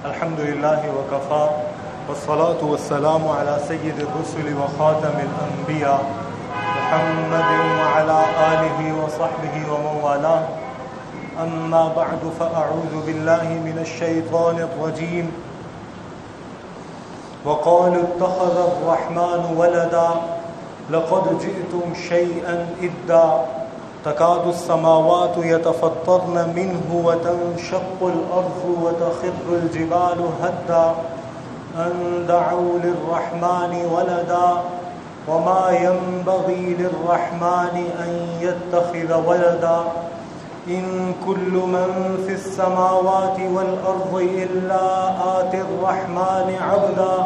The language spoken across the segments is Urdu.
الحمد لله وكفى والصلاة والسلام على سيد الرسل وخاتم الأنبياء محمد وعلى آله وصحبه ومن والاه. أما بعد فأعوذ بالله من الشيطان الرجيم. وقالوا اتخذ الرحمن ولدا لقد جئتم شيئا إدا تكاد السماوات يتفطرن منه وتنشق الأرض وتخر الجبال هدا أن دعوا للرحمن ولدا وما ينبغي للرحمن أن يتخذ ولدا إن كل من في السماوات والأرض إلا آتي الرحمن عبدا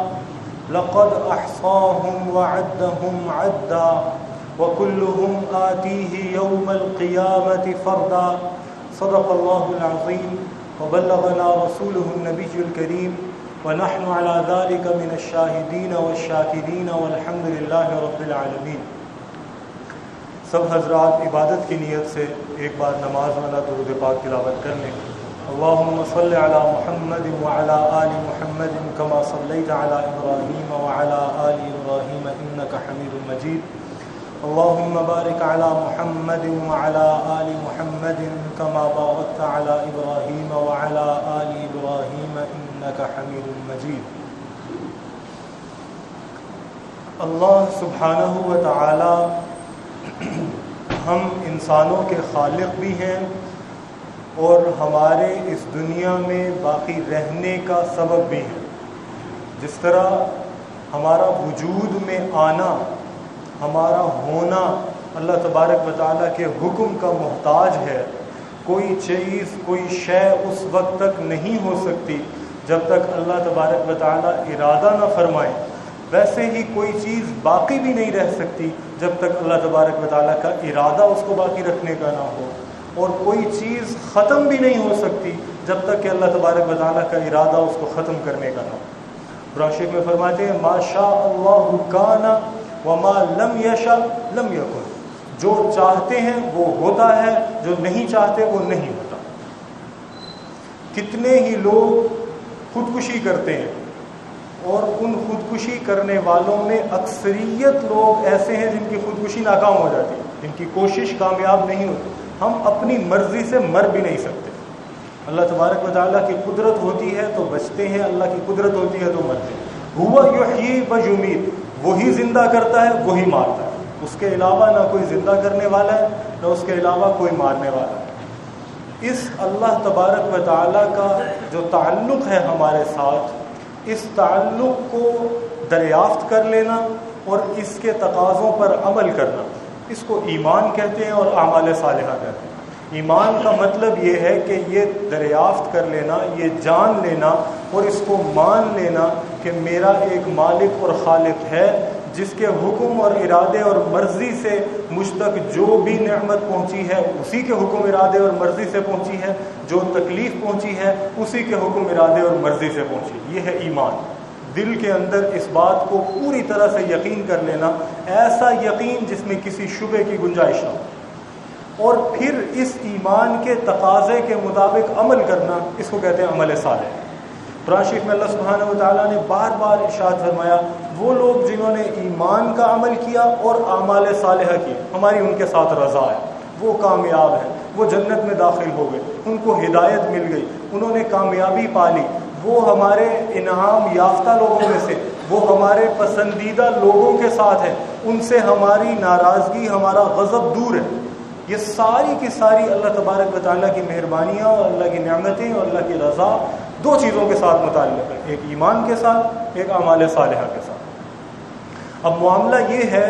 لقد أحصاهم وعدهم عدا وكلهم آتيه يوم القيامة فردا. صدق الله العظيم وبلغنا رسوله النبي الكريم ونحن على ذلك من الشاهدين والشاكرين والحمد لله رب العالمين. سب حضرات عبادت کی نیت سے ایک بار نماز والا درود پاک تلاوت کر لیں. اللهم صل على محمد وعلى آل محمد كما صليت على إبراهيم وعلى آل إبراهيم إنك حميد مجيد. اللهم بارك على محمد وعلى آل محمد كما باركت على إبراهيم وعلى آل إبراهيم إنك حميد مجيد. اللہ سبحانہ و تعالی ہم انسانوں کے خالق بھی ہیں اور ہمارے اس دنیا میں باقی رہنے کا سبب بھی ہیں. جس طرح ہمارا وجود میں آنا، ہمارا ہونا اللہ تبارک و تعالیٰ کے حکم کا محتاج ہے. کوئی چیز، کوئی شے اس وقت تک نہیں ہو سکتی جب تک اللہ تبارک و تعالیٰ ارادہ نہ فرمائے. ویسے ہی کوئی چیز باقی بھی نہیں رہ سکتی جب تک اللہ تبارک و تعالیٰ کا ارادہ اس کو باقی رکھنے کا نہ ہو، اور کوئی چیز ختم بھی نہیں ہو سکتی جب تک کہ اللہ تبارک و تعالیٰ کا ارادہ اس کو ختم کرنے کا نہ ہو. قرآن شریف میں فرماتے ہیں ما شاء اللہ کان وما لم یشاء لم یکن. جو چاہتے ہیں وہ ہوتا ہے، جو نہیں چاہتے وہ نہیں ہوتا. کتنے ہی لوگ خودکشی کرتے ہیں، اور ان خودکشی کرنے والوں میں اکثریت لوگ ایسے ہیں جن کی خودکشی ناکام ہو جاتی ہے، جن کی کوشش کامیاب نہیں ہوتی. ہم اپنی مرضی سے مر بھی نہیں سکتے. اللہ تبارک و تعالیٰ کی قدرت ہوتی ہے تو بچتے ہیں، اللہ کی قدرت ہوتی ہے تو مرتے ہیں. ہوا یحیی و یمیت، وہی زندہ کرتا ہے وہی مارتا ہے. اس کے علاوہ نہ کوئی زندہ کرنے والا ہے، نہ اس کے علاوہ کوئی مارنے والا ہے. اس اللہ تبارک و تعالیٰ کا جو تعلق ہے ہمارے ساتھ، اس تعلق کو دریافت کر لینا اور اس کے تقاضوں پر عمل کرنا، اس کو ایمان کہتے ہیں اور اعمال صالحہ کہتے ہیں. ایمان کا مطلب یہ ہے کہ یہ دریافت کر لینا، یہ جان لینا اور اس کو مان لینا کہ میرا ایک مالک اور خالق ہے جس کے حکم اور ارادے اور مرضی سے مجھ تک جو بھی نعمت پہنچی ہے اسی کے حکم ارادے اور مرضی سے پہنچی ہے، جو تکلیف پہنچی ہے اسی کے حکم ارادے اور مرضی سے پہنچی. یہ ہے ایمان. دل کے اندر اس بات کو پوری طرح سے یقین کر لینا، ایسا یقین جس میں کسی شبے کی گنجائش نہ ہو، اور پھر اس ایمان کے تقاضے کے مطابق عمل کرنا، اس کو کہتے ہیں عمل صالح. قرآن شریف میں اللہ سبحانہ و تعالیٰ نے بار بار ارشاد فرمایا وہ لوگ جنہوں نے ایمان کا عمل کیا اور اعمال صالحہ کی، ہماری ان کے ساتھ رضا ہے، وہ کامیاب ہیں، وہ جنت میں داخل ہو گئے، ان کو ہدایت مل گئی، انہوں نے کامیابی پا لی، وہ ہمارے انعام یافتہ لوگوں میں سے، وہ ہمارے پسندیدہ لوگوں کے ساتھ ہیں، ان سے ہماری ناراضگی، ہمارا غضب دور ہے. یہ ساری کی ساری اللہ تبارک و تعالیٰ کی مہربانیاں اور اللہ کی نعمتیں اور اللہ کی رضا دو چیزوں کے ساتھ متعلق ہے، ایک ایمان کے ساتھ، ایک اعمال صالحہ کے ساتھ. اب معاملہ یہ ہے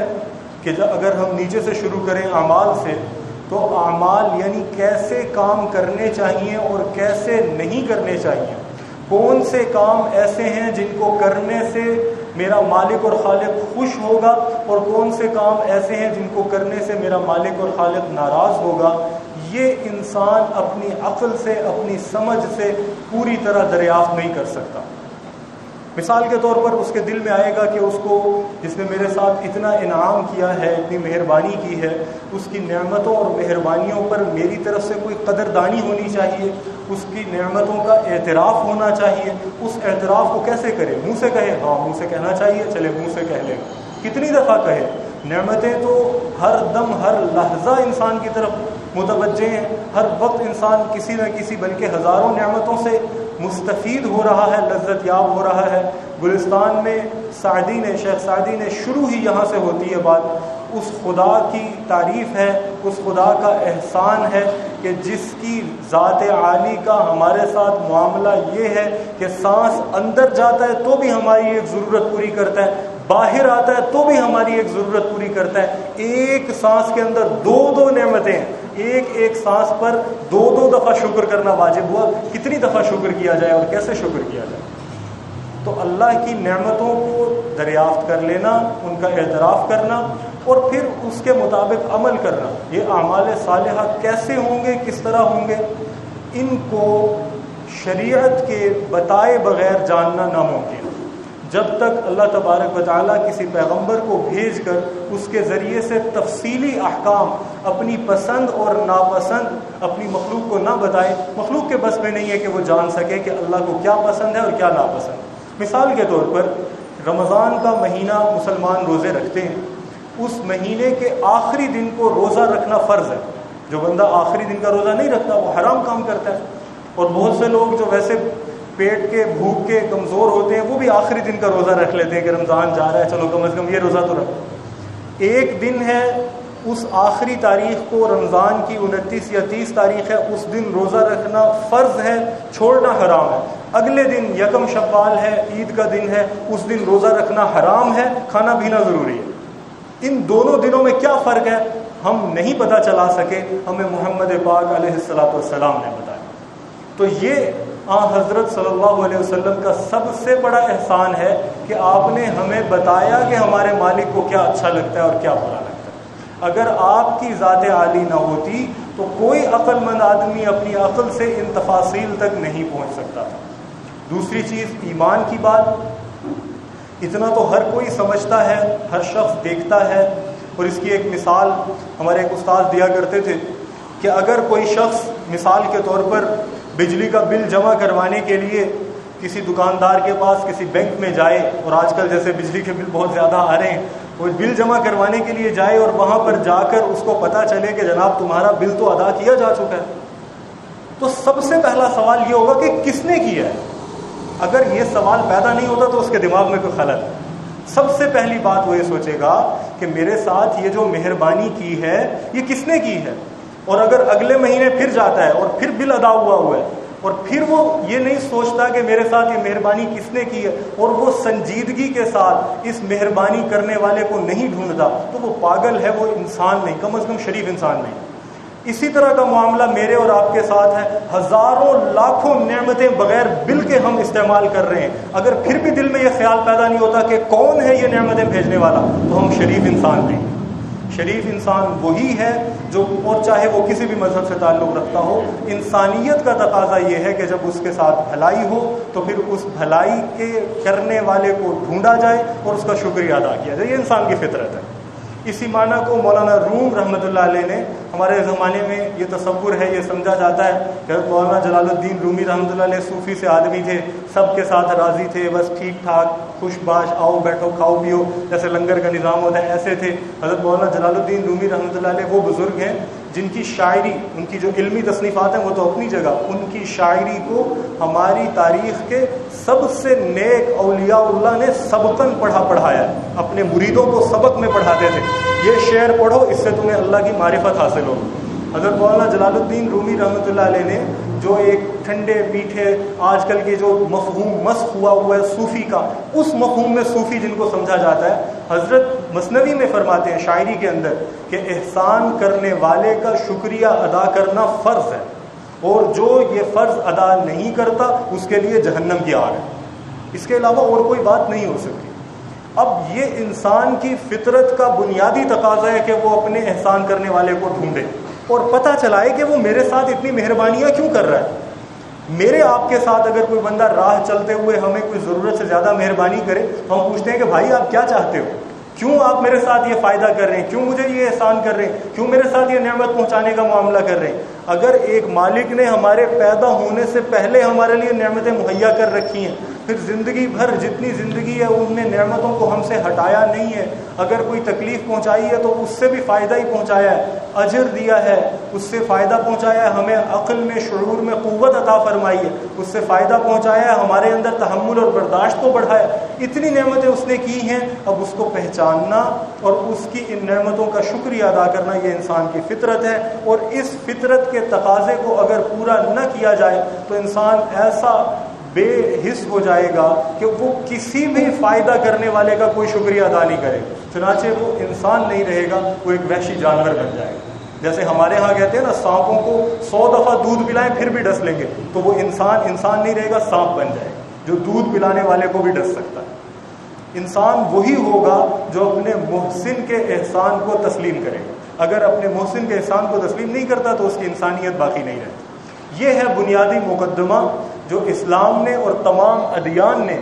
کہ اگر ہم نیچے سے شروع کریں اعمال سے، تو اعمال یعنی کیسے کام کرنے چاہیے اور کیسے نہیں کرنے چاہیے. کون سے کام ایسے ہیں جن کو کرنے سے میرا مالک اور خالق خوش ہوگا، اور کون سے کام ایسے ہیں جن کو کرنے سے میرا مالک اور خالق ناراض ہوگا. یہ انسان اپنی عقل سے، اپنی سمجھ سے پوری طرح دریافت نہیں کر سکتا. مثال کے طور پر اس کے دل میں آئے گا کہ اس کو جس نے میرے ساتھ اتنا انعام کیا ہے، اتنی مہربانی کی ہے، اس کی نعمتوں اور مہربانیوں پر میری طرف سے کوئی قدردانی ہونی چاہیے، اس کی نعمتوں کا اعتراف ہونا چاہیے. اس اعتراف کو کیسے کرے؟ منہ سے کہے؟ ہاں منہ سے کہنا چاہیے. چلے منہ سے کہہ لے گا. کتنی دفعہ کہے؟ نعمتیں تو ہر دم ہر لحظہ انسان کی طرف متوجہ ہیں. ہر وقت انسان کسی نہ کسی بلکہ ہزاروں نعمتوں سے مستفید ہو رہا ہے، لذت یاب ہو رہا ہے. گلستان میں شیخ سعدی نے شروع ہی یہاں سے ہوتی ہے بات. اس خدا کی تعریف ہے، اس خدا کا احسان ہے کہ جس کی ذات عالی کا ہمارے ساتھ معاملہ یہ ہے کہ سانس اندر جاتا ہے تو بھی ہماری ایک ضرورت پوری کرتا ہے، باہر آتا ہے تو بھی ہماری ایک ضرورت پوری کرتا ہے. ایک سانس کے اندر دو نعمتیں ہیں. ایک سانس پر دو دفعہ شکر کرنا واجب ہوا. کتنی دفعہ شکر کیا جائے اور کیسے شکر کیا جائے؟ تو اللہ کی نعمتوں کو دریافت کر لینا، ان کا اعتراف کرنا اور پھر اس کے مطابق عمل کرنا. یہ اعمال صالحہ کیسے ہوں گے، کس طرح ہوں گے؟ ان کو شریعت کے بتائے بغیر جاننا ناممکن. جب تک اللہ تبارک و تعالیٰ کسی پیغمبر کو بھیج کر اس کے ذریعے سے تفصیلی احکام اپنی پسند اور ناپسند اپنی مخلوق کو نہ بتائے، مخلوق کے بس میں نہیں ہے کہ وہ جان سکے کہ اللہ کو کیا پسند ہے اور کیا ناپسند. مثال کے طور پر رمضان کا مہینہ مسلمان روزے رکھتے ہیں. اس مہینے کے آخری دن کو روزہ رکھنا فرض ہے. جو بندہ آخری دن کا روزہ نہیں رکھتا وہ حرام کام کرتا ہے. اور بہت سے لوگ جو ویسے پیٹ کے بھوک کے کمزور ہوتے ہیں وہ بھی آخری دن کا روزہ رکھ لیتے ہیں کہ رمضان جا رہا ہے، چلو کم از کم یہ روزہ تو رکھ. ایک دن ہے، اس آخری تاریخ کو رمضان کی 29 یا 30 تاریخ ہے، اس دن روزہ رکھنا فرض ہے، چھوڑنا حرام ہے. اگلے دن یکم شوال ہے، عید کا دن ہے، اس دن روزہ رکھنا حرام ہے، کھانا پینا ضروری ہے. ان دونوں دنوں میں کیا فرق ہے ہم نہیں پتہ چلا سکے، ہمیں محمد پاک علیہ الصلوۃ والسلام نے بتایا. تو یہ حضرت صلی اللہ علیہ وسلم کا سب سے بڑا احسان ہے کہ آپ نے ہمیں بتایا کہ ہمارے مالک کو کیا اچھا لگتا ہے اور کیا برا لگتا ہے. اگر آپ کی ذات عالی نہ ہوتی تو کوئی عقل مند آدمی اپنی عقل سے ان تفاصیل تک نہیں پہنچ سکتا تھا. دوسری چیز ایمان کی بات. اتنا تو ہر کوئی سمجھتا ہے، ہر شخص دیکھتا ہے. اور اس کی ایک مثال ہمارے ایک استاد دیا کرتے تھے کہ اگر کوئی شخص مثال کے طور پر بجلی کا بل جمع کروانے کے لیے کسی دکاندار کے پاس کسی بینک میں جائے، اور آج کل جیسے بجلی کے بل بہت زیادہ آ رہے ہیں، وہ بل جمع کروانے کے لیے جائے اور وہاں پر جا کر اس کو پتہ چلے کہ جناب تمہارا بل تو ادا کیا جا چکا ہے، تو سب سے پہلا سوال یہ ہوگا کہ کس نے کیا ہے. اگر یہ سوال پیدا نہیں ہوتا تو اس کے دماغ میں کوئی خلل ہے. سب سے پہلی بات وہ یہ سوچے گا کہ میرے ساتھ یہ جو مہربانی کی ہے یہ کس نے کی ہے. اور اگر اگلے مہینے پھر جاتا ہے اور پھر بل ادا ہوا ہے اور پھر وہ یہ نہیں سوچتا کہ میرے ساتھ یہ مہربانی کس نے کی ہے اور وہ سنجیدگی کے ساتھ اس مہربانی کرنے والے کو نہیں ڈھونڈتا، تو وہ پاگل ہے، وہ انسان نہیں، کم از کم شریف انسان نہیں. اسی طرح کا معاملہ میرے اور آپ کے ساتھ ہے. ہزاروں لاکھوں نعمتیں بغیر بل کے ہم استعمال کر رہے ہیں. اگر پھر بھی دل میں یہ خیال پیدا نہیں ہوتا کہ کون ہے یہ نعمتیں بھیجنے والا، تو ہم شریف انسان نہیں. شریف انسان وہی ہے جو، اور چاہے وہ کسی بھی مذہب سے تعلق رکھتا ہو، انسانیت کا تقاضا یہ ہے کہ جب اس کے ساتھ بھلائی ہو تو پھر اس بھلائی کے کرنے والے کو ڈھونڈا جائے اور اس کا شکریہ ادا کیا جائے. یہ انسان کی فطرت ہے. اسی معنی کو مولانا روم رحمۃ اللہ علیہ نے، ہمارے زمانے میں یہ تصور ہے، یہ سمجھا جاتا ہے کہ مولانا جلال الدین رومی رحمۃ اللہ علیہ صوفی سے آدمی تھے، سب کے ساتھ راضی تھے، بس ٹھیک ٹھاک خوش باش، آؤ بیٹھو کھاؤ پیو، جیسے لنگر کا نظام ہوتا ہے ایسے تھے. حضرت مولانا جلال الدین رومی رحمۃ اللہ علیہ وہ بزرگ ہیں جن کی شاعری، ان کی جو علمی تصنیفات ہیں وہ تو اپنی جگہ، ان کی شاعری کو ہماری تاریخ کے سب سے نیک اولیاء اللہ نے سبقاً پڑھایا، اپنے مریدوں کو سبق میں پڑھاتے تھے. یہ شعر پڑھو، اس سے تمہیں اللہ کی معرفت حاصل ہو. حضرت مولانا جلال الدین رومی رحمۃ اللہ علیہ نے جو ایک ٹھنڈے میٹھے آج کل کے جو مفہوم مسخ ہوا ہے صوفی کا، اس مفہوم میں صوفی جن کو سمجھا جاتا ہے، حضرت مثنوی میں فرماتے ہیں شاعری کے اندر کہ احسان کرنے والے کا شکریہ ادا کرنا فرض ہے، اور جو یہ فرض ادا نہیں کرتا اس کے لیے جہنم کی آگ ہے. اس کے علاوہ اور کوئی بات نہیں ہو سکتی. اب یہ انسان کی فطرت کا بنیادی تقاضا ہے کہ وہ اپنے احسان کرنے والے کو ڈھونڈے اور پتہ چلائے کہ وہ میرے ساتھ اتنی مہربانیاں کیوں کر رہا ہے. میرے آپ کے ساتھ اگر کوئی بندہ راہ چلتے ہوئے ہمیں کوئی ضرورت سے زیادہ مہربانی کرے تو ہم پوچھتے ہیں کہ بھائی آپ کیا چاہتے ہو، کیوں آپ میرے ساتھ یہ فائدہ کر رہے ہیں, کیوں مجھے یہ احسان کر رہے ہیں, کیوں میرے ساتھ یہ نعمت پہنچانے کا معاملہ کر رہے ہیں. اگر ایک مالک نے ہمارے پیدا ہونے سے پہلے ہمارے لیے نعمتیں مہیا کر رکھی ہیں, پھر زندگی بھر جتنی زندگی ہے ان نے نعمتوں کو ہم سے ہٹایا نہیں ہے, اگر کوئی تکلیف پہنچائی ہے تو اس سے بھی فائدہ ہی پہنچایا ہے, اجر دیا ہے, اس سے فائدہ پہنچایا ہے, ہمیں عقل میں شعور میں قوت عطا فرمائی ہے, اس سے فائدہ پہنچایا ہے, ہمارے اندر تحمل اور برداشت کو بڑھایا, اتنی نعمتیں اس نے کی ہیں. اب اس کو پہچاننا اور اس کی ان نعمتوں کا شکریہ ادا کرنا یہ انسان کی فطرت ہے, اور اس فطرت کے تقاضے کو اگر پورا نہ کیا جائے تو انسان ایسا بے حس ہو جائے گا کہ وہ کسی بھی فائدہ کرنے والے کا کوئی شکریہ ادا نہیں کرے گا. چنانچہ وہ انسان نہیں رہے گا, وہ ایک وحشی جانور بن جائے گا. جیسے ہمارے ہاں کہتے ہیں نا, سانپوں کو 100 دفعہ دودھ پلائیں پھر بھی ڈس لیں گے, تو وہ انسان نہیں رہے گا, سانپ بن جائے گا جو دودھ پلانے والے کو بھی ڈس سکتا ہے. انسان وہی ہوگا جو اپنے محسن کے احسان کو تسلیم کرے گا. اگر اپنے محسن کے احسان کو تسلیم نہیں کرتا تو اس کی انسانیت باقی نہیں رہتی. یہ ہے بنیادی مقدمہ جو اسلام نے اور تمام ادیان نے,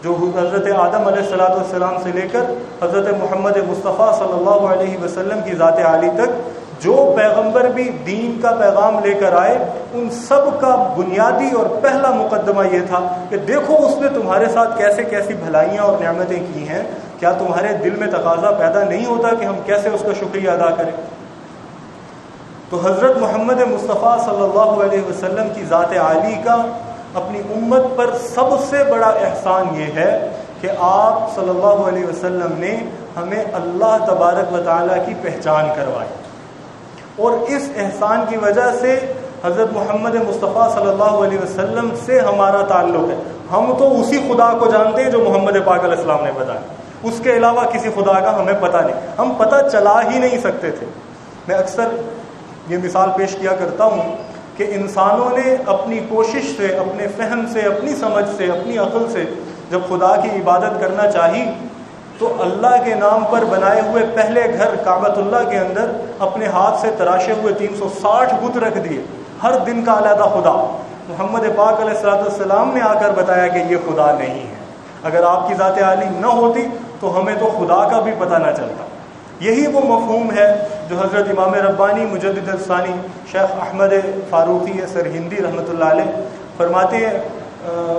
جو حضرت آدم علیہ السلام سے لے کر حضرت محمد مصطفیٰ صلی اللہ علیہ وسلم کی ذات عالی تک جو پیغمبر بھی دین کا پیغام لے کر آئے, ان سب کا بنیادی اور پہلا مقدمہ یہ تھا کہ دیکھو اس نے تمہارے ساتھ کیسے کیسی بھلائیاں اور نعمتیں کی ہیں, کیا تمہارے دل میں تقاضا پیدا نہیں ہوتا کہ ہم کیسے اس کا شکریہ ادا کریں. تو حضرت محمد مصطفیٰ صلی اللہ علیہ وسلم کی ذات عالی کا اپنی امت پر سب سے بڑا احسان یہ ہے کہ آپ صلی اللہ علیہ وسلم نے ہمیں اللہ تبارک و تعالیٰ کی پہچان کروائی, اور اس احسان کی وجہ سے حضرت محمد مصطفیٰ صلی اللہ علیہ وسلم سے ہمارا تعلق ہے. ہم تو اسی خدا کو جانتے ہیں جو محمد پاک علیہ السلام نے بتایا, اس کے علاوہ کسی خدا کا ہمیں پتہ نہیں, ہم پتہ چلا ہی نہیں سکتے تھے. میں اکثر یہ مثال پیش کیا کرتا ہوں کہ انسانوں نے اپنی کوشش سے, اپنے فہم سے, اپنی سمجھ سے, اپنی عقل سے جب خدا کی عبادت کرنا چاہی تو اللہ کے نام پر بنائے ہوئے پہلے گھر کعبۃ اللہ کے اندر اپنے ہاتھ سے تراشے ہوئے 360 بت رکھ دیے, ہر دن کا علیحدہ خدا. محمد پاک علیہ السلام نے آ کر بتایا کہ یہ خدا نہیں ہے. اگر آپ کی ذات عالی نہ ہوتی تو ہمیں تو خدا کا بھی پتہ نہ چلتا. یہی وہ مفہوم ہے جو حضرت امام ربانی مجدد الثانی شیخ احمد فاروقی سرہندی رحمۃ اللہ علیہ فرماتے ہیں,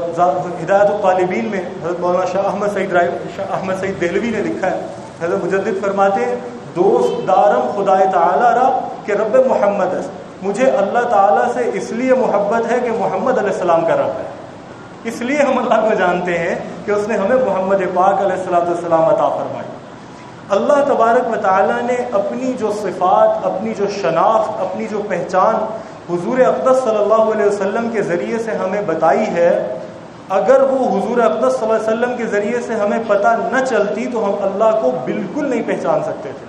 ہدایت الطالبین میں حضرت مولانا شاہ احمد سعید دہلوی نے لکھا ہے, حضرت مجدد فرماتے ہیں, دوست دارم خدائے تعالی را کہ رب محمد ہے, مجھے اللہ تعالیٰ سے اس لیے محبت ہے کہ محمد علیہ السلام کا رب ہے, اس لیے ہم اللہ کو جانتے ہیں کہ اس نے ہمیں محمد پاک علیہ السلام عطا فرمائی. اللہ تبارک و تعالیٰ نے اپنی جو صفات, اپنی جو شناخت, اپنی جو پہچان حضور اقدس صلی اللہ علیہ وسلم کے ذریعے سے ہمیں بتائی ہے. اگر وہ حضور اقدس صلی اللہ علیہ وسلم کے ذریعے سے ہمیں پتہ نہ چلتی تو ہم اللہ کو بالکل نہیں پہچان سکتے تھے.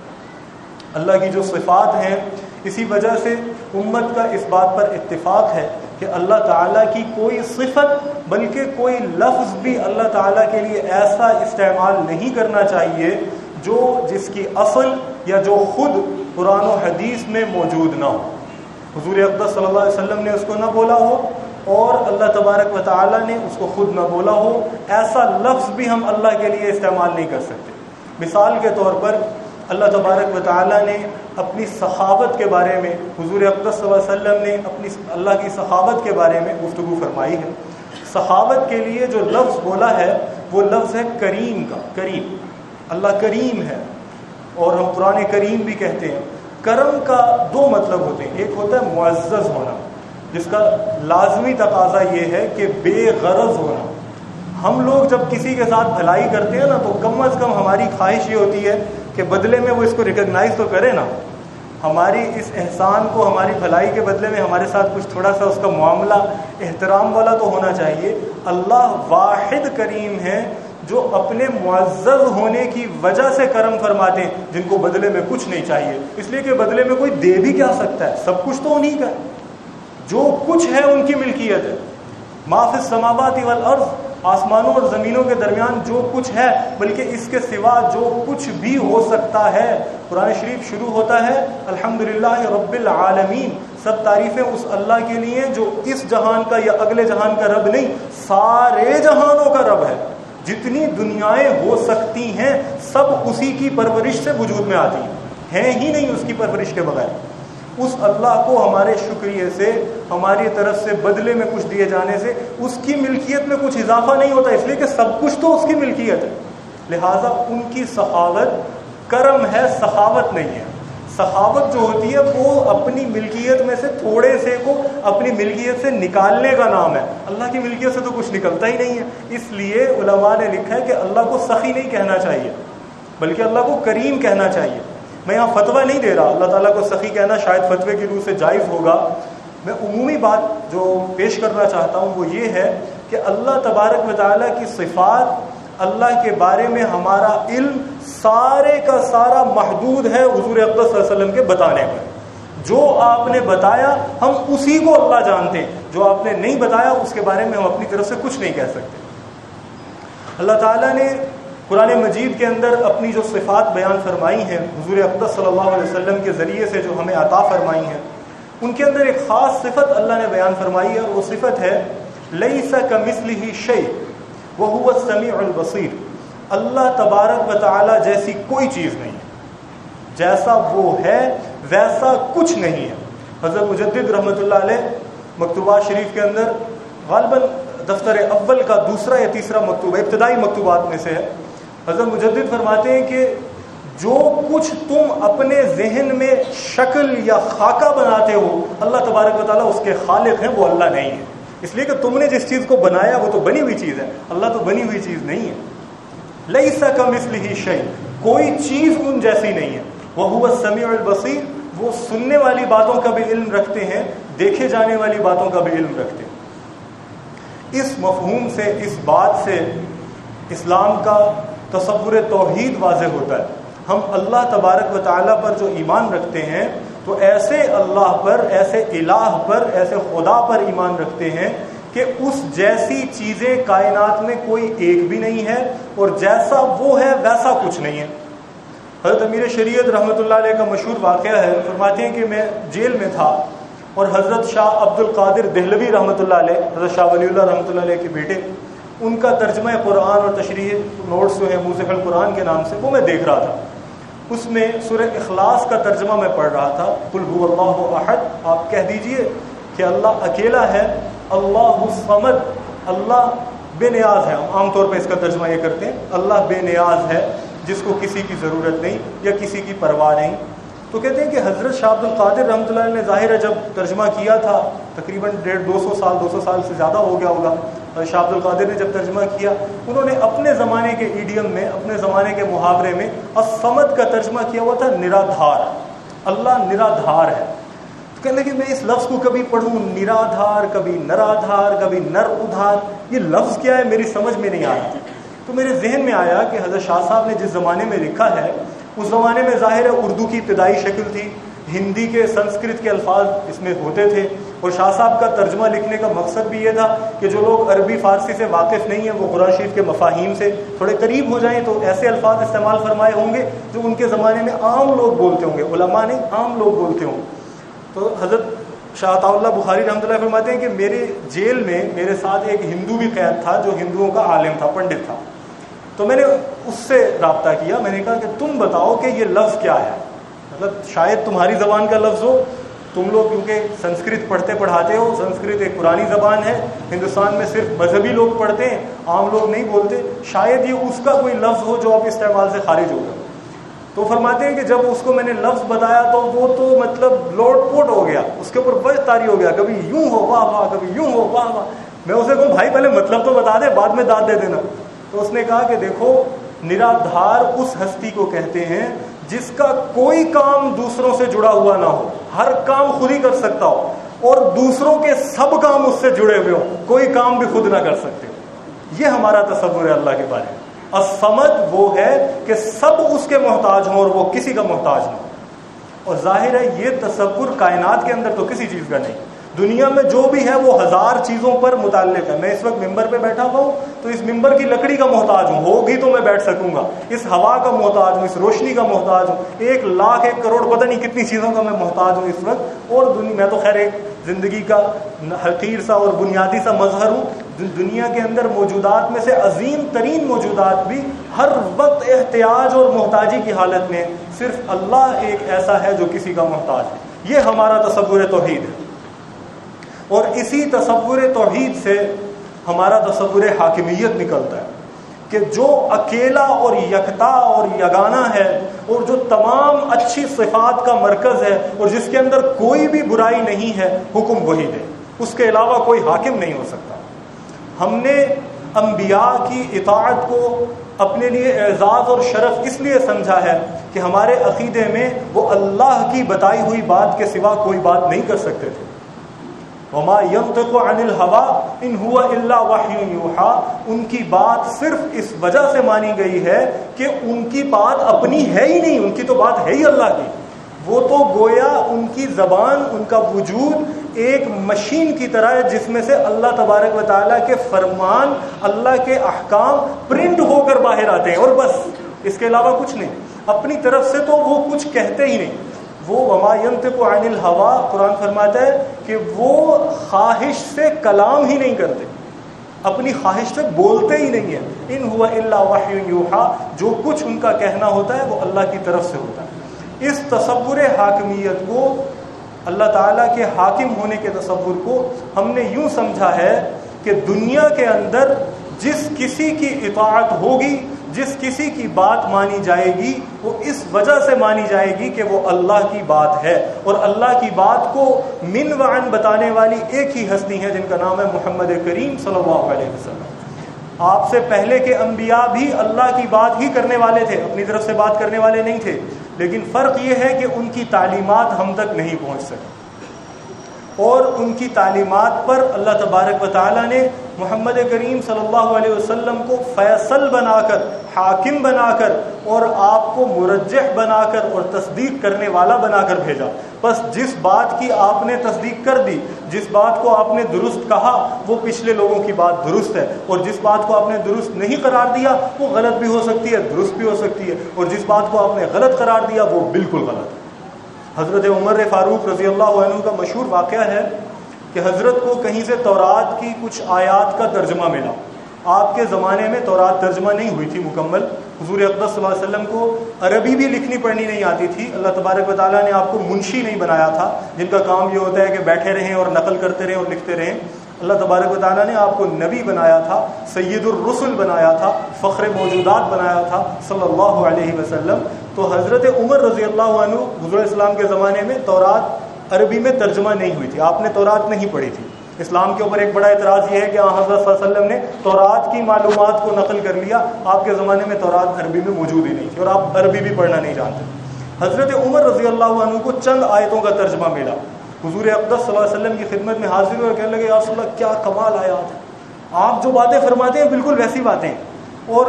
اللہ کی جو صفات ہیں, اسی وجہ سے امت کا اس بات پر اتفاق ہے کہ اللہ تعالیٰ کی کوئی صفت بلکہ کوئی لفظ بھی اللہ تعالیٰ کے لیے ایسا استعمال نہیں کرنا چاہیے جو جس کی اصل یا جو خود قرآن و حدیث میں موجود نہ ہو. حضور اقدس صلی اللہ علیہ وسلم نے اس کو نہ بولا ہو اور اللہ تبارک و تعالیٰ نے اس کو خود نہ بولا ہو, ایسا لفظ بھی ہم اللہ کے لیے استعمال نہیں کر سکتے. مثال کے طور پر اللہ تبارک و تعالیٰ نے اپنی سخاوت کے بارے میں, حضور اقدس صلی اللہ علیہ وسلم نے اپنی اللہ کی سخاوت کے بارے میں گفتگو فرمائی ہے. سخاوت کے لیے جو لفظ بولا ہے وہ لفظ ہے کریم کا. کریم, اللہ کریم ہے, اور ہم قرآن کریم بھی کہتے ہیں. کرم کا دو مطلب ہوتے ہیں, ایک ہوتا ہے معزز ہونا جس کا لازمی تقاضا یہ ہے کہ بے غرض ہونا. ہم لوگ جب کسی کے ساتھ بھلائی کرتے ہیں نا تو کم از کم ہماری خواہش یہ ہوتی ہے کہ بدلے میں وہ اس کو ریکگنائز تو کرے نا, ہماری اس احسان کو, ہماری بھلائی کے بدلے میں ہمارے ساتھ کچھ تھوڑا سا اس کا معاملہ احترام والا تو ہونا چاہیے. اللہ واحد کریم ہے جو اپنے معزز ہونے کی وجہ سے کرم فرماتے ہیں, جن کو بدلے میں کچھ نہیں چاہیے, اس لیے کہ بدلے میں کوئی دے بھی کیا سکتا ہے, سب کچھ تو انہی کا ہے, جو کچھ ہے ان کی ملکیت ہے. ما فی السماوات والارض, آسمانوں اور زمینوں کے درمیان جو کچھ ہے, بلکہ اس کے سوا جو کچھ بھی ہو سکتا ہے. قرآن شریف شروع ہوتا ہے الحمدللہ رب العالمین, سب تعریفیں اس اللہ کے لیے جو اس جہان کا یا اگلے جہان کا رب نہیں, سارے جہانوں کا رب ہے. جتنی دنیائیں ہو سکتی ہیں سب اسی کی پرورش سے وجود میں آتی ہیں ہی نہیں اس کی پرورش کے بغیر. اس اللہ کو ہمارے شکریہ سے, ہماری طرف سے بدلے میں کچھ دیے جانے سے اس کی ملکیت میں کچھ اضافہ نہیں ہوتا, اس لیے کہ سب کچھ تو اس کی ملکیت ہے. لہٰذا ان کی سخاوت کرم ہے, سخاوت نہیں ہے. سخاوت جو ہوتی ہے وہ اپنی ملکیت میں سے تھوڑے سے کو اپنی ملکیت سے نکالنے کا نام ہے. اللہ کی ملکیت سے تو کچھ نکلتا ہی نہیں ہے. اس لیے علماء نے لکھا ہے کہ اللہ کو سخی نہیں کہنا چاہیے بلکہ اللہ کو کریم کہنا چاہیے. میں یہاں فتویٰ نہیں دے رہا, اللہ تعالیٰ کو سخی کہنا شاید فتوے کی روح سے جائز ہوگا. میں عمومی بات جو پیش کرنا چاہتا ہوں وہ یہ ہے کہ اللہ تبارک و تعالیٰ کی صفات, اللہ کے بارے میں ہمارا علم سارے کا سارا محدود ہے حضور اقدس صلی اللہ علیہ وسلم کے بتانے پر. جو آپ نے بتایا ہم اسی کو اللہ جانتے ہیں, جو آپ نے نہیں بتایا اس کے بارے میں ہم اپنی طرف سے کچھ نہیں کہہ سکتے. اللہ تعالیٰ نے قرآن مجید کے اندر اپنی جو صفات بیان فرمائی ہیں حضور اقدس صلی اللہ علیہ وسلم کے ذریعے سے جو ہمیں عطا فرمائی ہیں, ان کے اندر ایک خاص صفت اللہ نے بیان فرمائی ہے, اور وہ صفت ہے لیس کمثلہ شیء وہو السمیع البصیر. اللہ تبارک و تعالی جیسی کوئی چیز نہیں ہے, جیسا وہ ہے ویسا کچھ نہیں ہے. حضرت مجدد رحمۃ اللہ علیہ مکتوبات شریف کے اندر غالباً دفتر اول کا دوسرا یا تیسرا مکتوبہ ابتدائی مکتوبات میں سے ہے. حضرت مجدد فرماتے ہیں کہ جو کچھ تم اپنے ذہن میں شکل یا خاکہ بناتے ہو اللہ تبارک و تعالیٰ اس کے خالق ہیں, وہ اللہ نہیں ہے. اس لیے کہ تم نے جس چیز کو بنایا وہ تو بنی ہوئی چیز ہے, اللہ تو بنی ہوئی چیز نہیں ہے. لیس کمثلہ شیء, کوئی چیز ان جیسی نہیں ہے. وہو السمیع البصیر, وہ سننے والی باتوں کا بھی علم رکھتے ہیں, دیکھے جانے والی باتوں کا بھی علم رکھتے ہیں. اس مفہوم سے, اس بات سے اسلام کا تصور توحید واضح ہوتا ہے. ہم اللہ تبارک و تعالیٰ پر جو ایمان رکھتے ہیں تو ایسے اللہ پر, ایسے الہ پر, ایسے خدا پر ایمان رکھتے ہیں کہ اس جیسی چیزیں کائنات میں کوئی ایک بھی نہیں ہے, اور جیسا وہ ہے ویسا کچھ نہیں ہے. حضرت امیر شریعت رحمۃ اللہ علیہ کا مشہور واقعہ ہے, فرماتے ہیں کہ میں جیل میں تھا اور حضرت شاہ عبد القادر دہلوی رحمۃ اللہ علیہ, حضرت شاہ ولی اللہ رحمۃ اللہ علیہ کے بیٹے, ان کا ترجمہ قرآن اور تشریح نوٹس جو ہے موزق القرآن کے نام سے, وہ میں دیکھ رہا تھا. اس میں سورہ اخلاص کا ترجمہ میں پڑھ رہا تھا, قل هو اللہ احد, آپ کہہ دیجئے کہ اللہ اکیلا ہے, اللہ الصمد, اللہ بے نیاز ہے. ہم عام طور پہ اس کا ترجمہ یہ کرتے ہیں اللہ بے نیاز ہے, جس کو کسی کی ضرورت نہیں یا کسی کی پرواہ نہیں. تو کہتے ہیں کہ حضرت شاہ عبد القادر رحمۃ اللہ علیہ نے ظاہر ہے جب ترجمہ کیا تھا تقریباً 200 سال سے زیادہ ہو گیا ہوگا, شاہ عبد القادر نے جب ترجمہ کیا انہوں نے اپنے زمانے کے ایڈیم میں, اپنے زمانے کے محاورے میں الصمد کا ترجمہ کیا ہوا تھا نرادھار, اللہ نرادھار ہے. تو کہنے کہ میں اس لفظ کو کبھی پڑھوں نرادھار, کبھی نرادھار, کبھی نر ادھار, یہ لفظ کیا ہے میری سمجھ میں نہیں آیا. تو میرے ذہن میں آیا کہ حضرت شاہ صاحب نے جس زمانے میں لکھا ہے اس زمانے میں ظاہر ہے اردو کی ابتدائی شکل تھی, ہندی کے سنسکرت کے الفاظ اس میں ہوتے تھے, اور شاہ صاحب کا ترجمہ لکھنے کا مقصد بھی یہ تھا کہ جو لوگ عربی فارسی سے واقف نہیں ہیں وہ قرآن شریف کے مفاہیم سے تھوڑے قریب ہو جائیں, تو ایسے الفاظ استعمال فرمائے ہوں گے جو ان کے زمانے میں عام لوگ بولتے ہوں گے, علماء نہیں عام لوگ بولتے ہوں. تو حضرت شاہ عطا اللہ بخاری رحمۃ اللہ فرماتے ہیں کہ میرے جیل میں میرے ساتھ ایک ہندو بھی قید تھا جو ہندوؤں کا عالم تھا, پنڈت تھا. تو میں نے اس سے رابطہ کیا, میں نے کہا کہ تم بتاؤ کہ یہ لفظ کیا ہے, مطلب شاید تمہاری زبان کا لفظ ہو, تم لوگ کیونکہ سنسکرت پڑھتے پڑھاتے ہو, سنسکرت ایک پرانی زبان ہے, ہندوستان میں صرف مذہبی لوگ پڑھتے ہیں, عام لوگ نہیں بولتے, شاید یہ اس کا کوئی لفظ ہو جو آپ استعمال سے خارج ہوگا. تو فرماتے ہیں کہ جب اس کو میں نے لفظ بتایا تو وہ تو مطلب لوٹ پوٹ ہو گیا, اس کے اوپر وجہ طاری ہو گیا, کبھی یوں ہو واہ واہ, کبھی یوں ہو واہ واہ. میں اسے کہوں بھائی پہلے مطلب تو بتا دے, بعد میں داد دے دینا. تو اس نے کہا کہ دیکھو نرادھار اس ہستی کو کہتے ہیں جس کا کوئی کام دوسروں سے جڑا ہوا نہ ہو, ہر کام خود ہی کر سکتا ہو, اور دوسروں کے سب کام اس سے جڑے ہوئے ہوں, کوئی کام بھی خود نہ کر سکتے. یہ ہمارا تصور ہے اللہ کے بارے میں. الصمد وہ ہے کہ سب اس کے محتاج ہوں اور وہ کسی کا محتاج نہ ہو. اور ظاہر ہے یہ تصور کائنات کے اندر تو کسی چیز کا نہیں, دنیا میں جو بھی ہے وہ 1000 چیزوں پر متعلق ہے. میں اس وقت ممبر پہ بیٹھا ہوا ہوں تو اس ممبر کی لکڑی کا محتاج ہوں, ہوگی تو میں بیٹھ سکوں گا, اس ہوا کا محتاج ہوں, اس روشنی کا محتاج ہوں, 1 لاکھ 1 کروڑ پتہ نہیں کتنی چیزوں کا میں محتاج ہوں اس وقت. اور میں تو خیر ایک زندگی کا حقیر سا اور بنیادی سا مظہر ہوں, دنیا کے اندر موجودات میں سے عظیم ترین موجودات بھی ہر وقت احتیاج اور محتاجی کی حالت میں، صرف اللہ ایک ایسا ہے جو کسی کا محتاج ہے۔ یہ ہمارا تصور توحید ہے، اور اسی تصور توحید سے ہمارا تصور حاکمیت نکلتا ہے کہ جو اکیلا اور یکتا اور یگانہ ہے، اور جو تمام اچھی صفات کا مرکز ہے، اور جس کے اندر کوئی بھی برائی نہیں ہے، حکم وہی دے، اس کے علاوہ کوئی حاکم نہیں ہو سکتا۔ ہم نے انبیاء کی اطاعت کو اپنے لیے اعزاز اور شرف اس لیے سمجھا ہے کہ ہمارے عقیدے میں وہ اللہ کی بتائی ہوئی بات کے سوا کوئی بات نہیں کر سکتے تھے۔ وما ينطق عن الهوى ان هو الا وحی یوحى، ان کی بات صرف اس وجہ سے مانی گئی ہے کہ ان کی بات اپنی ہے ہی نہیں، ان کی تو بات ہے ہی اللہ کی۔ وہ تو گویا ان کی زبان، ان کا وجود ایک مشین کی طرح ہے جس میں سے اللہ تبارک و تعالیٰ کے فرمان، اللہ کے احکام پرنٹ ہو کر باہر آتے ہیں، اور بس اس کے علاوہ کچھ نہیں۔ اپنی طرف سے تو وہ کچھ کہتے ہی نہیں۔ وہ وما ينطق عن الهوى، قرآن فرماتا ہے کہ وہ خواہش سے کلام ہی نہیں کرتے، اپنی خواہش سے بولتے ہی نہیں ہیں۔ ان هو الا وحی یوحى، جو کچھ ان کا کہنا ہوتا ہے وہ اللہ کی طرف سے ہوتا ہے۔ اس تصور حاکمیت کو، اللہ تعالیٰ کے حاکم ہونے کے تصور کو ہم نے یوں سمجھا ہے کہ دنیا کے اندر جس کسی کی اطاعت ہوگی، جس کسی کی بات مانی جائے گی، وہ اس وجہ سے مانی جائے گی کہ وہ اللہ کی بات ہے، اور اللہ کی بات کو من وعن بتانے والی ایک ہی ہستی ہے جن کا نام ہے محمد کریم صلی اللہ علیہ وسلم۔ آپ سے پہلے کے انبیاء بھی اللہ کی بات ہی کرنے والے تھے، اپنی طرف سے بات کرنے والے نہیں تھے، لیکن فرق یہ ہے کہ ان کی تعلیمات ہم تک نہیں پہنچ سکی، اور ان کی تعلیمات پر اللہ تبارک و تعالیٰ نے محمد کریم صلی اللہ علیہ وسلم کو فیصل بنا کر، حاکم بنا کر، اور آپ کو مرجح بنا کر اور تصدیق کرنے والا بنا کر بھیجا۔ بس جس بات کی آپ نے تصدیق کر دی، جس بات کو آپ نے درست کہا، وہ پچھلے لوگوں کی بات درست ہے، اور جس بات کو آپ نے درست نہیں قرار دیا وہ غلط بھی ہو سکتی ہے، درست بھی ہو سکتی ہے، اور جس بات کو آپ نے غلط قرار دیا وہ بالکل غلط ہے۔ حضرت عمر فاروق رضی اللہ عنہ کا مشہور واقعہ ہے کہ حضرت کو کہیں سے تورات کی کچھ آیات کا ترجمہ ملا۔ آپ کے زمانے میں تورات ترجمہ نہیں ہوئی تھی مکمل، حضور اقدس صلی اللہ علیہ وسلم کو عربی بھی لکھنی پڑھنی نہیں آتی تھی، اللہ تبارک و تعالیٰ نے آپ کو منشی نہیں بنایا تھا جن کا کام یہ ہوتا ہے کہ بیٹھے رہیں اور نقل کرتے رہیں اور لکھتے رہیں۔ اللہ تبارک و تعالیٰ نے آپ کو نبی بنایا تھا، سید الرسل بنایا تھا، فخر موجودات بنایا تھا صلی اللہ علیہ وسلم۔ تو حضرت عمر رضی اللہ عنہ، حضور اسلام کے زمانے میں تورات عربی میں ترجمہ نہیں ہوئی تھی، آپ نے تورات نہیں پڑھی تھی۔ اسلام کے اوپر ایک بڑا اعتراض یہ ہے کہ حضرت صلی اللہ علیہ وسلم نے تورات کی معلومات کو نقل کر لیا، آپ کے زمانے میں تورات عربی میں موجود ہی نہیں تھی، اور آپ عربی بھی پڑھنا نہیں جانتے۔ حضرت عمر رضی اللہ عنہ کو چند آیتوں کا ترجمہ ملا، حضور اقدس صلی اللہ علیہ وسلم کی خدمت میں حاضر ہوئے اور کہنے لگے یا رسول اللہ کیا کمال آیات ہے، آپ جو باتیں فرماتے ہیں بالکل ویسی باتیں ہیں۔ اور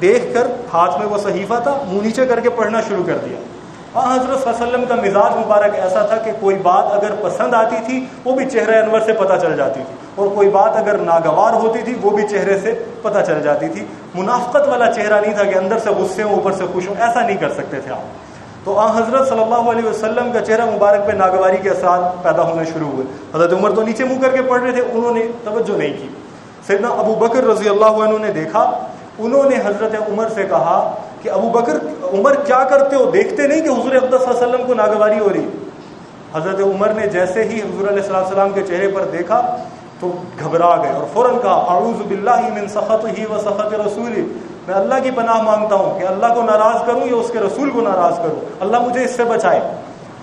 دیکھ کر ہاتھ میں وہ صحیفہ تھا، منہ نیچے کر کے پڑھنا شروع کر دیا۔ حضرت صلی اللہ علیہ وسلم کا مزاج مبارک ایسا تھا کہ کوئی بات اگر پسند آتی تھی وہ بھی چہرہ انور سے پتہ چل جاتی تھی، اور کوئی بات اگر ناگوار ہوتی تھی وہ بھی چہرے سے پتہ چل جاتی تھی۔ منافقت والا چہرہ نہیں تھا کہ اندر سے غصے ہوں اوپر سے خوش ہوں، ایسا نہیں کر سکتے تھے آپ۔ تو حضرت صلی اللہ علیہ وسلم کا چہرہ مبارک پہ ناگواری کے اثرات پیدا ہونے شروع ہوئے۔ حضرت عمر تو نیچے منہ کر کے پڑھ رہے تھے، انہوں نے توجہ نہیں کی۔ سیدنا ابو بکر رضی اللہ عنہ نے دیکھا، انہوں نے حضرت عمر سے کہا کہ ابو بکر، عمر کیا کرتے ہو، دیکھتے نہیں کہ حضور اقدس صلی اللہ علیہ وسلم کو ناگواری ہو رہی؟ حضرت عمر نے جیسے ہی حضور علیہ السلام کے چہرے پر دیکھا تو گھبرا گئے اور فوراً کہا اعوذ باللہ من سخطہ و سخط رسولہ، میں اللہ کی پناہ مانگتا ہوں کہ اللہ کو ناراض کروں یا اس کے رسول کو ناراض کروں، اللہ مجھے اس سے بچائے۔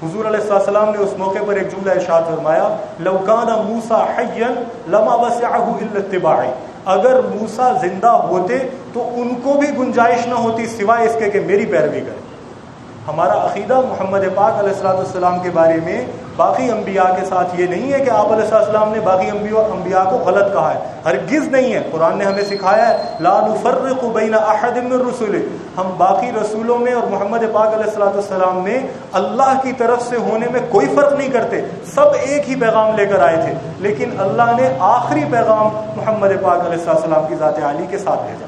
حضور علیہ السلام نے اس موقع پر ایک جملہ ارشاد فرمایا لو کان موسیٰ حیا لما وسعہ الا اتباعی، اگر موسیٰ زندہ ہوتے تو ان کو بھی گنجائش نہ ہوتی سوائے اس کے کہ میری پیروی کریں۔ ہمارا عقیدہ محمد پاک علیہ السلام کے بارے میں باقی انبیاء کے ساتھ یہ نہیں ہے کہ آپ علیہ السلام نے باقی انبیاء کو غلط کہا ہے، ہرگز نہیں ہے۔ قرآن نے ہمیں سکھایا ہے لا نفرق بین احد من رسلہ، ہم باقی رسولوں میں اور محمد پاک علیہ السلام میں اللہ کی طرف سے ہونے میں کوئی فرق نہیں کرتے، سب ایک ہی پیغام لے کر آئے تھے، لیکن اللہ نے آخری پیغام محمد پاک علیہ السلام کی ذات عالی کے ساتھ بھیجا۔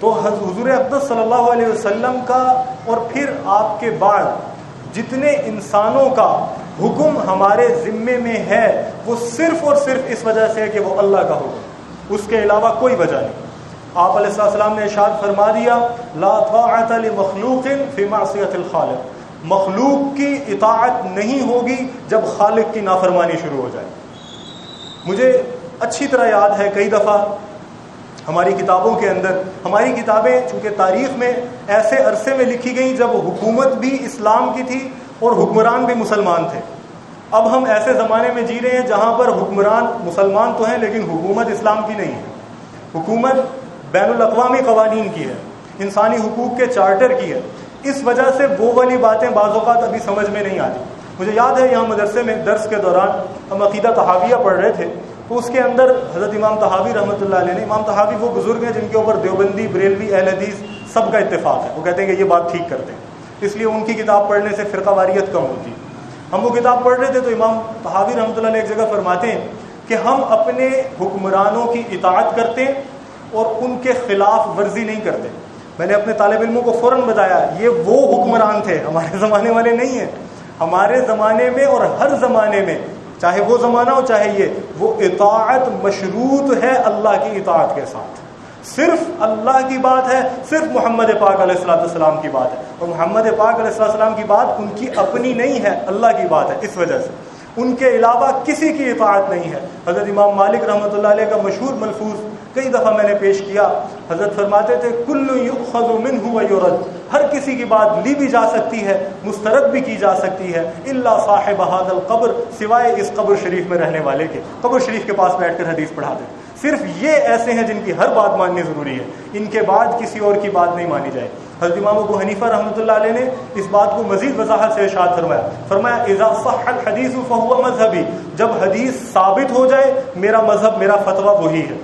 تو حضور اقدس صلی اللہ علیہ وسلم کا اور پھر آپ کے بعد جتنے انسانوں کا حکم ہمارے ذمے میں ہے وہ صرف اور صرف اس وجہ سے ہے کہ وہ اللہ کا حکم، اس کے علاوہ کوئی وجہ نہیں۔ آپ علیہ السلام نے ارشاد فرما دیا لا طاعت لمخلوق فی معصیۃ الخالق، مخلوق کی اطاعت نہیں ہوگی جب خالق کی نافرمانی شروع ہو جائے۔ مجھے اچھی طرح یاد ہے کئی دفعہ ہماری کتابوں کے اندر، ہماری کتابیں چونکہ تاریخ میں ایسے عرصے میں لکھی گئیں جب حکومت بھی اسلام کی تھی اور حکمران بھی مسلمان تھے۔ اب ہم ایسے زمانے میں جی رہے ہیں جہاں پر حکمران مسلمان تو ہیں لیکن حکومت اسلام کی نہیں ہے، حکومت بین الاقوامی قوانین کی ہے، انسانی حقوق کے چارٹر کی ہے۔ اس وجہ سے وہ والی باتیں بعض اوقات ابھی سمجھ میں نہیں آتی۔ مجھے یاد ہے یہاں مدرسے میں درس کے دوران ہم عقیدہ طحاویہ پڑھ رہے تھے، تو اس کے اندر حضرت امام طحاوی رحمۃ اللہ علیہ نے، امام طحاوی وہ بزرگ ہیں جن کے اوپر دیوبندی، بریلوی، اہل حدیث سب کا اتفاق ہے، وہ کہتے ہیں کہ یہ بات ٹھیک کرتے ہیں، اس لیے ان کی کتاب پڑھنے سے فرقہ واریت کم ہوتی ہے۔ ہم وہ کتاب پڑھ رہے تھے تو امام طحاوی رحمۃ اللہ علیہ ایک جگہ فرماتے ہیں کہ ہم اپنے حکمرانوں کی اطاعت کرتے ہیں اور ان کے خلاف ورزی نہیں کرتے۔ میں نے اپنے طالب علموں کو فوراً بتایا یہ وہ حکمران تھے، ہمارے زمانے والے نہیں ہیں۔ ہمارے زمانے میں اور ہر زمانے میں، چاہے وہ زمانہ ہو چاہے یہ، وہ اطاعت مشروط ہے اللہ کی اطاعت کے ساتھ۔ صرف اللہ کی بات ہے، صرف محمد پاک علیہ الصلوۃ والسلام کی بات ہے، اور محمد پاک علیہ الصلوۃ والسلام کی بات ان کی اپنی نہیں ہے، اللہ کی بات ہے۔ اس وجہ سے ان کے علاوہ کسی کی اطاعت نہیں ہے۔ حضرت امام مالک رحمۃ اللہ علیہ کا مشہور ملفوظ کئی دفعہ میں نے پیش کیا، حضرت فرماتے تھے کل یؤخذ منہ ویرد، ہر کسی کی بات لی بھی جا سکتی ہے، مسترد بھی کی جا سکتی ہے، الا صاحب ھذا القبر، سوائے اس قبر شریف میں رہنے والے کے، قبر شریف کے پاس بیٹھ کر حدیث پڑھا دیں۔ صرف یہ ایسے ہیں جن کی ہر بات ماننی ضروری ہے، ان کے بعد کسی اور کی بات نہیں مانی جائے۔ حضرت امام ابو حنیفہ رحمۃ اللہ علیہ نے اس بات کو مزید وضاحت سے ارشاد فرمایا اذا صح الحدیث فهو مذہبی، جب حدیث ثابت ہو جائے میرا مذہب، میرا فتویٰ وہی ہے،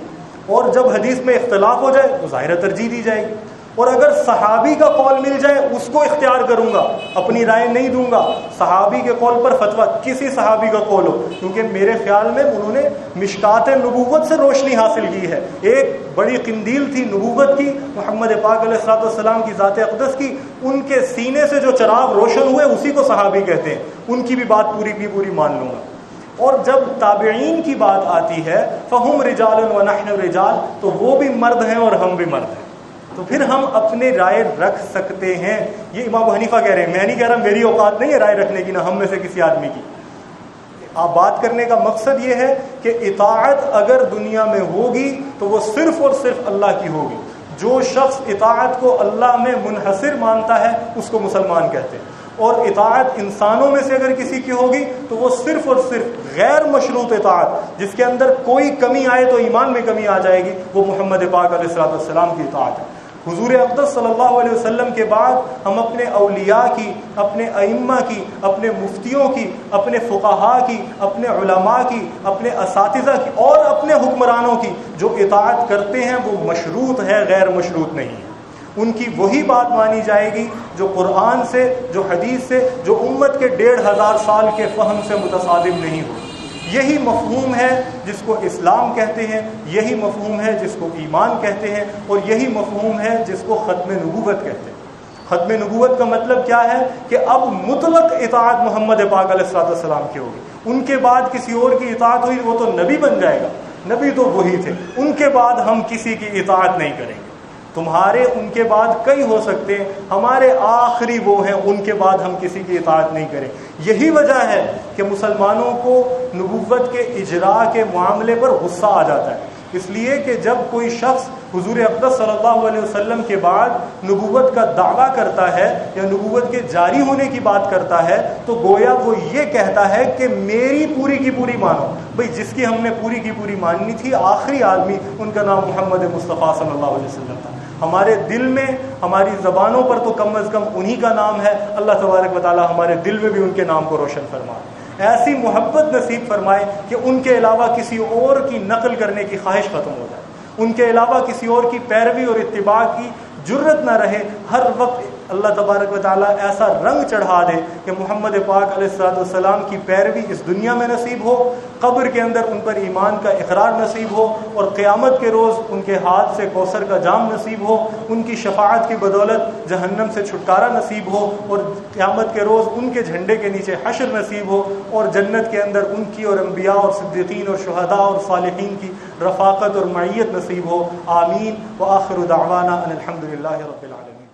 اور جب حدیث میں اختلاف ہو جائے تو ظاہر ترجیح دی جائے گی، اور اگر صحابی کا قول مل جائے اس کو اختیار کروں گا، اپنی رائے نہیں دوں گا۔ صحابی کے قول پر فتویٰ، کسی صحابی کا قول ہو، کیونکہ میرے خیال میں انہوں نے مشکات نبوت سے روشنی حاصل کی ہے، ایک بڑی قندیل تھی نبوت کی، محمد پاک علیہ الصلوۃ والسلام کی ذات اقدس کی، ان کے سینے سے جو چراغ روشن ہوئے اسی کو صحابی کہتے ہیں، ان کی بھی بات پوری کی پوری مان لوں گا۔ اور جب تابعین کی بات آتی ہے فہم رجال ونحن رجال، تو وہ بھی مرد ہیں اور ہم بھی مرد ہیں، تو پھر ہم اپنے رائے رکھ سکتے ہیں۔ یہ امام ابو حنیفہ کہہ رہے ہیں، میں نہیں کہہ رہا، میری اوقات نہیں ہے رائے رکھنے کی، نہ ہم میں سے کسی آدمی کی۔ آپ بات کرنے کا مقصد یہ ہے کہ اطاعت اگر دنیا میں ہوگی تو وہ صرف اور صرف اللہ کی ہوگی۔ جو شخص اطاعت کو اللہ میں منحصر مانتا ہے اس کو مسلمان کہتے ہیں، اور اطاعت انسانوں میں سے اگر کسی کی ہوگی تو وہ صرف اور صرف غیر مشروط اطاعت، جس کے اندر کوئی کمی آئے تو ایمان میں کمی آ جائے گی، وہ محمد پاک علیہ الصلوۃ والسلام کی اطاعت ہے۔ حضور اقدس صلی اللہ علیہ وسلم کے بعد ہم اپنے اولیاء کی، اپنے ائمہ کی، اپنے مفتیوں کی، اپنے فقہاء کی، اپنے علماء کی، اپنے اساتذہ کی اور اپنے حکمرانوں کی جو اطاعت کرتے ہیں وہ مشروط ہے، غیر مشروط نہیں ہے۔ ان کی وہی بات مانی جائے گی جو قرآن سے، جو حدیث سے، جو امت کے 1500 سال کے فہم سے متصادم نہیں ہو۔ یہی مفہوم ہے جس کو اسلام کہتے ہیں، یہی مفہوم ہے جس کو ایمان کہتے ہیں، اور یہی مفہوم ہے جس کو ختم نبوت کہتے ہیں۔ ختم نبوت کا مطلب کیا ہے کہ اب مطلق اطاعت محمد پاک علیہ الصلوۃ والسلام کی ہوگی، ان کے بعد کسی اور کی اطاعت ہوئی وہ تو نبی بن جائے گا، نبی تو وہی تھے، ان کے بعد ہم کسی کی اطاعت نہیں کریں گے۔ تمہارے ان کے بعد کئی ہو سکتے ہیں، ہمارے آخری وہ ہیں، ان کے بعد ہم کسی کی اطاعت نہیں کریں۔ یہی وجہ ہے کہ مسلمانوں کو نبوت کے اجراء کے معاملے پر غصہ آ جاتا ہے، اس لیے کہ جب کوئی شخص حضور اقدس صلی اللہ علیہ وسلم کے بعد نبوت کا دعویٰ کرتا ہے یا نبوت کے جاری ہونے کی بات کرتا ہے تو گویا وہ یہ کہتا ہے کہ میری پوری کی پوری مانو۔ بھئی جس کی ہم نے پوری کی پوری ماننی تھی، آخری آدمی ان کا نام محمد مصطفیٰ صلی اللہ علیہ وسلم تھا۔ ہمارے دل میں، ہماری زبانوں پر تو کم از کم انہی کا نام ہے، اللہ تبارک و تعالی ہمارے دل میں بھی ان کے نام کو روشن فرمائے، ایسی محبت نصیب فرمائے کہ ان کے علاوہ کسی اور کی نقل کرنے کی خواہش ختم ہو جائے، ان کے علاوہ کسی اور کی پیروی اور اتباع کی جرت نہ رہے، ہر وقت اللہ تبارک و تعالیٰ ایسا رنگ چڑھا دے کہ محمد پاک علیہ السلام کی پیروی اس دنیا میں نصیب ہو، قبر کے اندر ان پر ایمان کا اقرار نصیب ہو، اور قیامت کے روز ان کے ہاتھ سے کوثر کا جام نصیب ہو، ان کی شفاعت کی بدولت جہنم سے چھٹکارا نصیب ہو، اور قیامت کے روز ان کے جھنڈے کے نیچے حشر نصیب ہو، اور جنت کے اندر ان کی اور انبیاء اور صدیقین اور شہداء اور صالحین کی رفاقت اور معیت نصیب ہو. آمین. وآخر دعوانا ان الحمد للہ رب العالمین.